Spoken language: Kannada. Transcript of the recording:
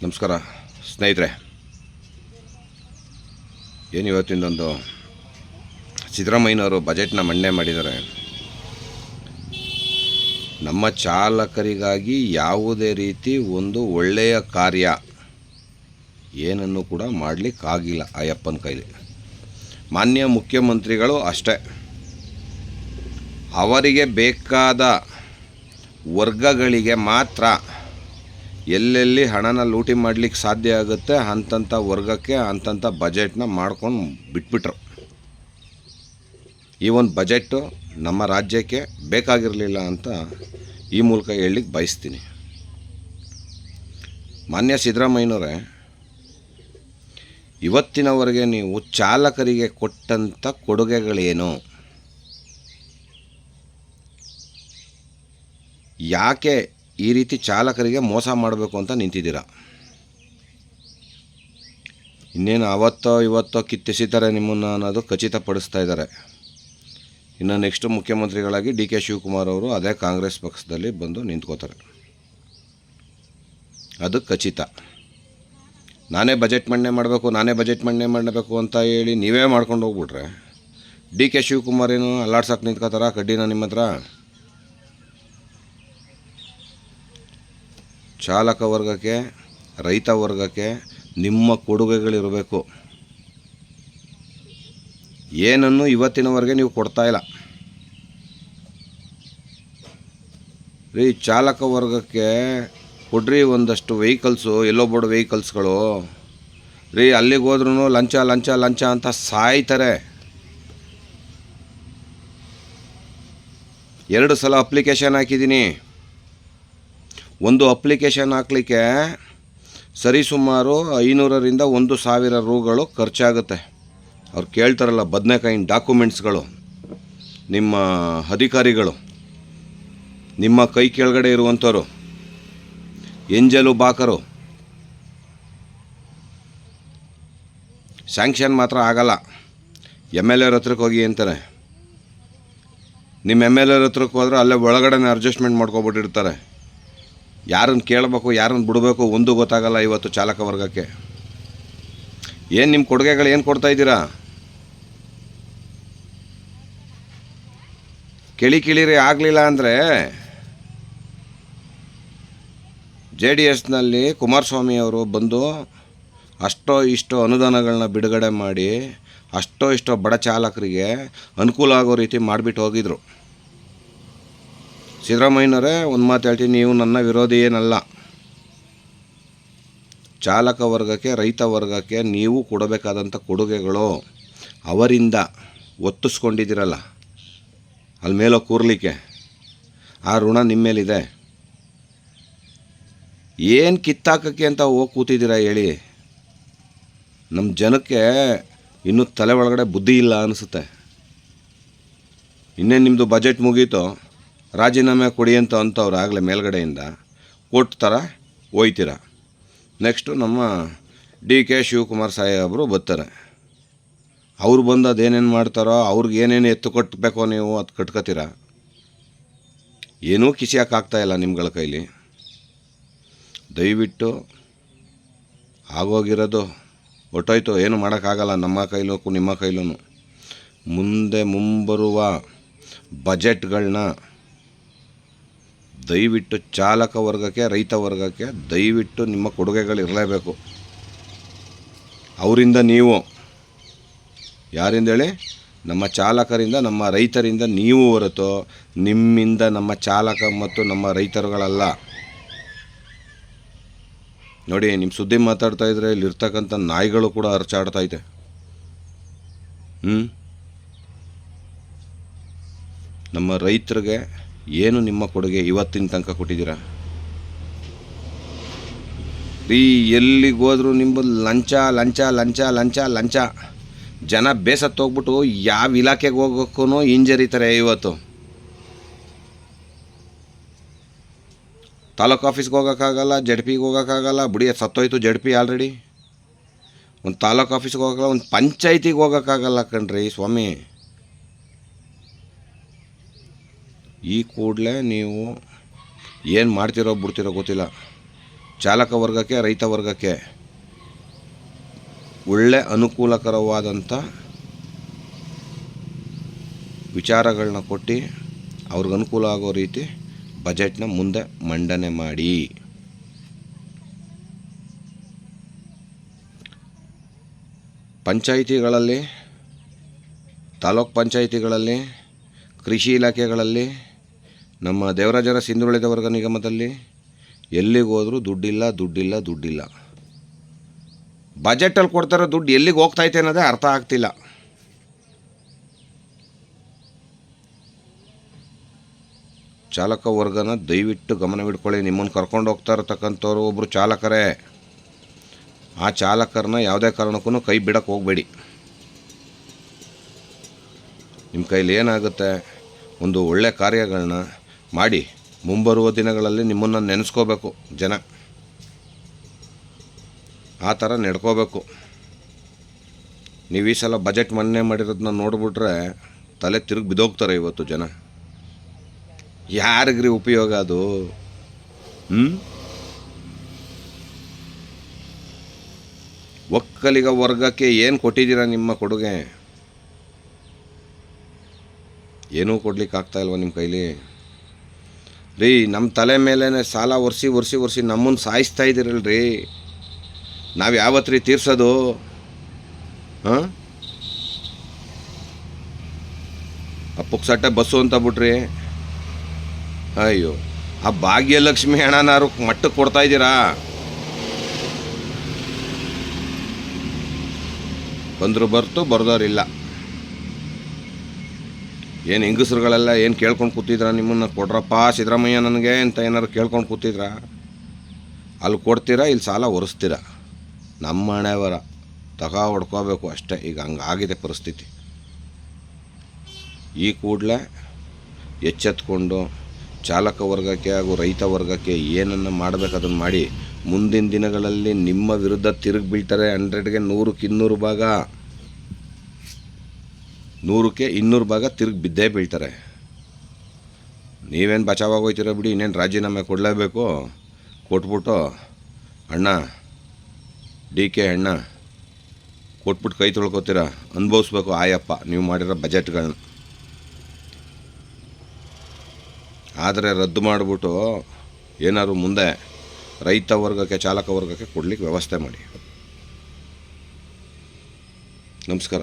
ನಮಸ್ಕಾರ ಸ್ನೇಹಿತರೆ. ಏನು ಇವತ್ತಿಂದೊಂದು ಸಿದ್ದರಾಮಯ್ಯನವರು ಬಜೆಟ್ನ ಮಂಡನೆ ಮಾಡಿದ್ದಾರೆ. ನಮ್ಮ ಚಾಲಕರಿಗಾಗಿ ಯಾವುದೇ ರೀತಿ ಒಂದು ಒಳ್ಳೆಯ ಕಾರ್ಯ ಏನನ್ನು ಕೂಡ ಮಾಡಲಿಕ್ಕಾಗಿಲ್ಲ ಅಯ್ಯಪ್ಪನ ಕೈಲಿ. ಮಾನ್ಯ ಮುಖ್ಯಮಂತ್ರಿಗಳು ಅಷ್ಟೇ, ಅವರಿಗೆ ಬೇಕಾದ ವರ್ಗಗಳಿಗೆ ಮಾತ್ರ ಎಲ್ಲೆಲ್ಲಿ ಹಣನ ಲೂಟಿ ಮಾಡಲಿಕ್ಕೆ ಸಾಧ್ಯ ಆಗುತ್ತೆ ಅಂಥಂಥ ವರ್ಗಕ್ಕೆ ಅಂಥಂಥ ಬಜೆಟ್ನ ಮಾಡ್ಕೊಂಡು ಬಿಟ್ಬಿಟ್ರು. ಈ ಒಂದು ಬಜೆಟ್ಟು ನಮ್ಮ ರಾಜ್ಯಕ್ಕೆ ಬೇಕಾಗಿರಲಿಲ್ಲ ಅಂತ ಈ ಮೂಲಕ ಹೇಳಲಿಕ್ಕೆ ಬಯಸ್ತೀನಿ. ಮಾನ್ಯ ಸಿದ್ದರಾಮಯ್ಯನವರೇ, ಇವತ್ತಿನವರೆಗೆ ನೀವು ಚಾಲಕರಿಗೆ ಕೊಟ್ಟಂಥ ಕೊಡುಗೆಗಳೇನು? ಯಾಕೆ ಈ ರೀತಿ ಚಾಲಕರಿಗೆ ಮೋಸ ಮಾಡಬೇಕು ಅಂತ ನಿಂತಿದ್ದೀರಾ? ಇನ್ನೇನು ಅವತ್ತೋ ಇವತ್ತೋ ಕಿತ್ತೆಸಿತಾರೆ ನಿಮ್ಮನ್ನು ಅನ್ನೋದು ಖಚಿತಪಡಿಸ್ತಾ ಇದ್ದಾರೆ. ಇನ್ನು ನೆಕ್ಸ್ಟ್ ಮುಖ್ಯಮಂತ್ರಿಗಳಾಗಿ ಡಿ ಕೆ ಶಿವಕುಮಾರ್ ಅವರು ಅದೇ ಕಾಂಗ್ರೆಸ್ ಪಕ್ಷದಲ್ಲಿ ಬಂದು ನಿಂತ್ಕೋತಾರೆ, ಅದು ಖಚಿತ. ನಾನೇ ಬಜೆಟ್ ಮಂಡನೆ ಮಾಡಬೇಕು ಅಂತ ಹೇಳಿ ನೀವೇ ಮಾಡ್ಕೊಂಡು ಹೋಗ್ಬಿಟ್ರೆ ಡಿ ಕೆ ಶಿವಕುಮಾರ್ ಏನು ಅಲ್ಲಾಡ್ಸಕ್ಕೆ ನಿಂತ್ಕೋತಾರ ಕಡ್ಡಿನ ನಿಮ್ಮ ಹತ್ರ? ಚಾಲಕ ವರ್ಗಕ್ಕೆ, ರೈತ ವರ್ಗಕ್ಕೆ ನಿಮ್ಮ ಕೊಡುಗೆಗಳಿರಬೇಕು. ಏನನ್ನು ಇವತ್ತಿನವರೆಗೆ ನೀವು ಕೊಡ್ತಾಯಿಲ್ಲ ರೀ. ಚಾಲಕ ವರ್ಗಕ್ಕೆ ಕೊಡ್ರಿ ಒಂದಷ್ಟು ವೆಹಿಕಲ್ಸು, ಎಲ್ಲೋ ಬೋರ್ಡ್ ವೆಹಿಕಲ್ಸ್ಗಳು ರೀ. ಅಲ್ಲಿಗೆ ಹೋದ್ರೂ ಲಂಚ ಲಂಚ ಲಂಚ ಅಂತ ಸಾಯ್ತಾರೆ. 2 ಸಲ ಅಪ್ಲಿಕೇಶನ್ ಹಾಕಿದ್ದೀನಿ. ಒಂದು ಅಪ್ಲಿಕೇಶನ್ ಹಾಕಲಿಕ್ಕೆ ಸರಿಸುಮಾರು 500ರಿಂದ 1,000 ರೂಗಳು ಖರ್ಚಾಗುತ್ತೆ. ಅವ್ರು ಕೇಳ್ತಾರಲ್ಲ ಬದನೆಕಾಯಿನ ಡಾಕ್ಯುಮೆಂಟ್ಸ್ಗಳು, ನಿಮ್ಮ ಅಧಿಕಾರಿಗಳು, ನಿಮ್ಮ ಕೈ ಕೆಳಗಡೆ ಇರುವಂಥವ್ರು, ಎಂಜಲು ಬಾಕರು, ಸ್ಯಾಂಕ್ಷನ್ ಮಾತ್ರ ಆಗಲ್ಲ. MLA ಹತ್ರಕ್ಕೆ ಹೋಗಿ ಅಂತಾರೆ. ನಿಮ್ಮ MLA ಹತ್ರಕ್ಕೆ ಹೋದ್ರೆ ಅಲ್ಲೇ ಒಳಗಡೆ ಅಡ್ಜಸ್ಟ್ಮೆಂಟ್ ಮಾಡ್ಕೊಬಿಟ್ಟಿರ್ತಾರೆ. ಯಾರನ್ನು ಕೇಳಬೇಕು, ಯಾರನ್ನು ಬಿಡಬೇಕು ಒಂದು ಗೊತ್ತಾಗಲ್ಲ ಇವತ್ತು ಚಾಲಕ ವರ್ಗಕ್ಕೆ. ಏನು ನಿಮ್ಮ ಕೊಡುಗೆಗಳು ಏನು ಕೊಡ್ತಾಯಿದ್ದೀರಾ? ಕಿಳಿರಿ ಆಗಲಿಲ್ಲ ಅಂದರೆ JDSನಲ್ಲಿ ಕುಮಾರಸ್ವಾಮಿ ಅವರು ಬಂದು ಅಷ್ಟೋ ಇಷ್ಟೋ ಅನುದಾನಗಳನ್ನ ಬಿಡುಗಡೆ ಮಾಡಿ ಅಷ್ಟೋ ಇಷ್ಟೋ ಬಡ ಚಾಲಕರಿಗೆ ಅನುಕೂಲ ಆಗೋ ರೀತಿ ಮಾಡಿಬಿಟ್ಟು ಹೋಗಿದ್ರು. ಸಿದ್ದರಾಮಯ್ಯನವರೇ, ಒಂದು ಮಾತು ಹೇಳ್ತೀನಿ, ನೀವು ನನ್ನ ವಿರೋಧಿ ಏನಲ್ಲ. ಚಾಲಕ ವರ್ಗಕ್ಕೆ, ರೈತ ವರ್ಗಕ್ಕೆ ನೀವು ಕೊಡಬೇಕಾದಂಥ ಕೊಡುಗೆಗಳು ಅವರಿಂದ ಒತ್ತಿಸ್ಕೊಂಡಿದ್ದೀರಲ್ಲ ಅಲ್ಲಿ ಮೇಲೋ ಕೂರ್ಲಿಕ್ಕೆ, ಆ ಋಣ ನಿಮ್ಮ ಮೇಲಿದೆ. ಏನು ಕಿತ್ತಾಕಕ್ಕೆ ಅಂತ ಹೋಗಿ ಕೂತಿದ್ದೀರಾ ಹೇಳಿ? ನಮ್ಮ ಜನಕ್ಕೆ ಇನ್ನೂ ತಲೆ ಒಳಗಡೆ ಬುದ್ಧಿ ಇಲ್ಲ ಅನಿಸುತ್ತೆ. ಇನ್ನೇನು ನಿಮ್ಮದು ಬಜೆಟ್ ಮುಗೀತು, ರಾಜೀನಾಮೆ ಕೊಡಿ ಅಂತವ್ರು ಆಗಲೇ ಮೇಲ್ಗಡೆಯಿಂದ ಕೊಡ್ತಾರ, ಹೋಯ್ತೀರ. ನೆಕ್ಸ್ಟು ನಮ್ಮ ಡಿ ಕೆ ಶಿವಕುಮಾರ್ ಸಾಹೇಬರು ಬರ್ತಾರೆ. ಅವ್ರು ಬಂದು ಅದೇನೇನು ಮಾಡ್ತಾರೋ, ಅವ್ರಿಗೆ ಏನೇನು ಎತ್ತು ಕಟ್ಟಬೇಕೋ ನೀವು ಅದು ಕಟ್ಕೋತೀರ. ಏನೂ ಕಿಸಿಯೋಕ್ಕಾಗ್ತಾಯಿಲ್ಲ ನಿಮ್ಗಳ ಕೈಲಿ. ದಯವಿಟ್ಟು ಆಗೋಗಿರೋದು ಹೊಟ್ಟೋಯ್ತು, ಏನು ಮಾಡೋಕ್ಕಾಗಲ್ಲ ನಮ್ಮ ಕೈಲೂ ನಿಮ್ಮ ಕೈಲೂ. ಮುಂದೆ ಮುಂಬರುವ ಬಜೆಟ್ಗಳನ್ನ ದಯವಿಟ್ಟು ಚಾಲಕ ವರ್ಗಕ್ಕೆ, ರೈತ ವರ್ಗಕ್ಕೆ ದಯವಿಟ್ಟು ನಿಮ್ಮ ಕೊಡುಗೆಗಳಿರಲೇಬೇಕು. ಅವರಿಂದ ನೀವು, ಯಾರಿಂದ ಹೇಳಿ? ನಮ್ಮ ಚಾಲಕರಿಂದ, ನಮ್ಮ ರೈತರಿಂದ ನೀವು ಹೊರತು ನಿಮ್ಮಿಂದ ನಮ್ಮ ಚಾಲಕ ಮತ್ತು ನಮ್ಮ ರೈತರುಗಳಲ್ಲ. ನೋಡಿ, ನಿಮ್ಮ ಸುದ್ದಿ ಮಾತಾಡ್ತಾಯಿದ್ರೆ ಇಲ್ಲಿರ್ತಕ್ಕಂಥ ನಾಯಿಗಳು ಕೂಡ ಅರಚಾಡ್ತೈತೆ. ನಮ್ಮ ರೈತರಿಗೆ ಏನು ನಿಮ್ಮ ಕೊಡುಗೆ ಇವತ್ತಿನ ತನಕ ಕೊಟ್ಟಿದ್ದೀರಾ? ಎಲ್ಲಿಗೋದ್ರೂ ನಿಮ್ಮದು ಲಂಚ ಲಂಚ ಲಂಚ ಲಂಚ ಲಂಚ. ಜನ ಬೇಸತ್ತೋಗ್ಬಿಟ್ಟು ಯಾವ ಇಲಾಖೆಗೆ ಹೋಗೋಕ್ಕೂ ಹಿಂಜರಿತಾರೆ. ಇವತ್ತು ತಾಲೂಕು ಆಫೀಸ್ಗೆ ಹೋಗೋಕ್ಕಾಗಲ್ಲ, JDPಗೆ ಹೋಗೋಕ್ಕಾಗಲ್ಲ. ಬಿಡಿ, ಸತ್ತೋಯ್ತು JDP ಆಲ್ರೆಡಿ. ಒಂದು ತಾಲೂಕು ಆಫೀಸ್ಗೆ ಹೋಗೋಕ್ಕಲ್ಲ, ಒಂದು ಪಂಚಾಯತಿಗೆ ಹೋಗೋಕ್ಕಾಗಲ್ಲ ಕಣ್ರಿ ಸ್ವಾಮಿ. ಈ ಕೂಡಲೇ ನೀವು ಏನು ಮಾಡ್ತಿರೋ ಬಿಡ್ತಿರೋ ಗೊತ್ತಿಲ್ಲ. ಚಾಲಕ ವರ್ಗಕ್ಕೆ ರೈತ ವರ್ಗಕ್ಕೆ ಒಳ್ಳೆ ಅನುಕೂಲಕರವಾದಂಥ ವಿಚಾರಗಳನ್ನ ಕೊಟ್ಟು ಅವ್ರಿಗೆ ಅನುಕೂಲ ಆಗೋ ರೀತಿ ಬಜೆಟ್ನ ಮುಂದೆ ಮಂಡನೆ ಮಾಡಿ. ಪಂಚಾಯಿತಿಗಳಲ್ಲಿ, ತಾಲೂಕು ಪಂಚಾಯಿತಿಗಳಲ್ಲಿ, ಕೃಷಿ ಇಲಾಖೆಗಳಲ್ಲಿ, ನಮ್ಮ ದೇವರಾಜರ ಹಿಂದುಳಿದ ವರ್ಗ ನಿಗಮದಲ್ಲಿ ಎಲ್ಲಿಗೆ ಹೋದರೂ ದುಡ್ಡಿಲ್ಲ. ಬಜೆಟಲ್ಲಿ ಕೊಡ್ತಾರೋ ದುಡ್ಡು ಎಲ್ಲಿಗೆ ಹೋಗ್ತೈತೆ ಅನ್ನೋದೇ ಅರ್ಥ ಆಗ್ತಿಲ್ಲ. ಚಾಲಕ ವರ್ಗನ ದಯವಿಟ್ಟು ಗಮನವಿಟ್ಕೊಳ್ಳಿ. ನಿಮ್ಮನ್ನು ಕರ್ಕೊಂಡು ಹೋಗ್ತಾ ಇರತಕ್ಕಂಥವ್ರು ಒಬ್ಬರು ಚಾಲಕರೇ. ಆ ಚಾಲಕರನ್ನ ಯಾವುದೇ ಕಾರಣಕ್ಕೂ ಕೈ ಬಿಡಕ್ಕೆ ಹೋಗಬೇಡಿ. ನಿಮ್ಮ ಕೈಲಿ ಏನಾಗುತ್ತೆ, ಒಂದು ಒಳ್ಳೆ ಕಾರ್ಯಗಳನ್ನ ಮಾಡಿ ಮುಂಬರುವ ದಿನಗಳಲ್ಲಿ ನಿಮ್ಮನ್ನು ನೆನೆಸ್ಕೋಬೇಕು ಜನ. ಆ ಥರ ನಡ್ಕೋಬೇಕು. ನೀವು ಈ ಸಲ ಬಜೆಟ್ ಮಂಡನೆ ಮಾಡಿರೋದನ್ನ ನೋಡಿಬಿಟ್ರೆ ತಲೆ ತಿರುಗಿ ಬಿದ್ದೋಗ್ತಾರೆ ಇವತ್ತು ಜನ. ಯಾರಿಗ್ರಿ ಉಪಯೋಗ ಅದು? ಒಕ್ಕಲಿಗ ವರ್ಗಕ್ಕೆ ಏನು ಕೊಟ್ಟಿದ್ದೀರಾ ನಿಮ್ಮ ಕೊಡುಗೆ? ಏನೂ ಕೊಡ್ಲಿಕ್ಕೆ ಆಗ್ತಾಯಿಲ್ವ ನಿಮ್ಮ ಕೈಲಿ? ರೀ, ನಮ್ಮ ತಲೆ ಮೇಲೇ ಸಾಲ ಒರೆಸಿ ನಮ್ಮನ್ನು ಸಾಯಿಸ್ತಾ ಇದ್ದೀರಲ್ರಿ. ನಾವು ಯಾವತ್ತು ರೀ ತೀರ್ಸೋದು? ಹಾಂ, ಆ ಪುಕ್ಸಟ್ಟೆ ಬಸ್ಸು ಅಂತ ಬಿಟ್ರಿ. ಅಯ್ಯೋ, ಆ ಭಾಗ್ಯಲಕ್ಷ್ಮಿ ಹಣನಾರು ಮಟ್ಟಕ್ಕೆ ಕೊಡ್ತಾ ಇದ್ದೀರಾ? ಬಂದರು ಬರ್ತು, ಬರ್ದವ್ರಿಲ್ಲ. ಏನು ಹೆಂಗಸ್ರುಗಳೆಲ್ಲ ಏನು ಕೇಳ್ಕೊಂಡು ಕೂತಿದ್ರ? ನಿಮ್ಮನ್ನು ಕೊಡ್ರಪ್ಪ ಸಿದ್ದರಾಮಯ್ಯ ನನಗೆ ಅಂತ ಏನಾರು ಕೇಳ್ಕೊಂಡು ಕೂತಿದ್ರ? ಅಲ್ಲಿ ಕೊಡ್ತೀರಾ, ಇಲ್ಲಿ ಸಾಲ ಒರೆಸ್ತೀರ. ನಮ್ಮ ಹಣೆವರ ಹೊಡ್ಕೋಬೇಕು ಅಷ್ಟೇ. ಈಗ ಹಂಗಾಗಿದೆ ಪರಿಸ್ಥಿತಿ. ಈ ಕೂಡಲೇ ಎಚ್ಚೆತ್ಕೊಂಡು ಚಾಲಕ ವರ್ಗಕ್ಕೆ ಹಾಗೂ ರೈತ ವರ್ಗಕ್ಕೆ ಏನನ್ನು ಮಾಡಬೇಕು ಅದನ್ನು ಮಾಡಿ. ಮುಂದಿನ ದಿನಗಳಲ್ಲಿ ನಿಮ್ಮ ವಿರುದ್ಧ ತಿರುಗಿ ಬೀಳ್ತಾರೆ. 100ಗೆ 100ಕ್ಕೆ 200 ಭಾಗ, 100ಕ್ಕೆ 200 ಭಾಗ ತಿರುಗಿ ಬಿದ್ದೇ ಬೀಳ್ತಾರೆ. ನೀವೇನು ಬಚಾವಾಗೋಯ್ತೀರ ಬಿಡಿ. ಇನ್ನೇನು ರಾಜೀನಾಮೆ ಕೊಡಲೇಬೇಕು. ಕೊಟ್ಬಿಟ್ಟು ಅಣ್ಣ DK ಅಣ್ಣ ಕೊಟ್ಬಿಟ್ಟು ಕೈ ತೊಳ್ಕೊತೀರ. ಅನುಭವಿಸ್ಬೇಕು ಆಯಪ್ಪ ನೀವು ಮಾಡಿರೋ ಬಜೆಟ್ಗಳನ್ನ. ಆದರೆ ರದ್ದು ಮಾಡಿಬಿಟ್ಟು ಏನಾದ್ರು ಮುಂದೆ ರೈತ ವರ್ಗಕ್ಕೆ ಚಾಲಕ ವರ್ಗಕ್ಕೆ ಕೊಡಲಿಕ್ಕೆ ವ್ಯವಸ್ಥೆ ಮಾಡಿ. ನಮಸ್ಕಾರ.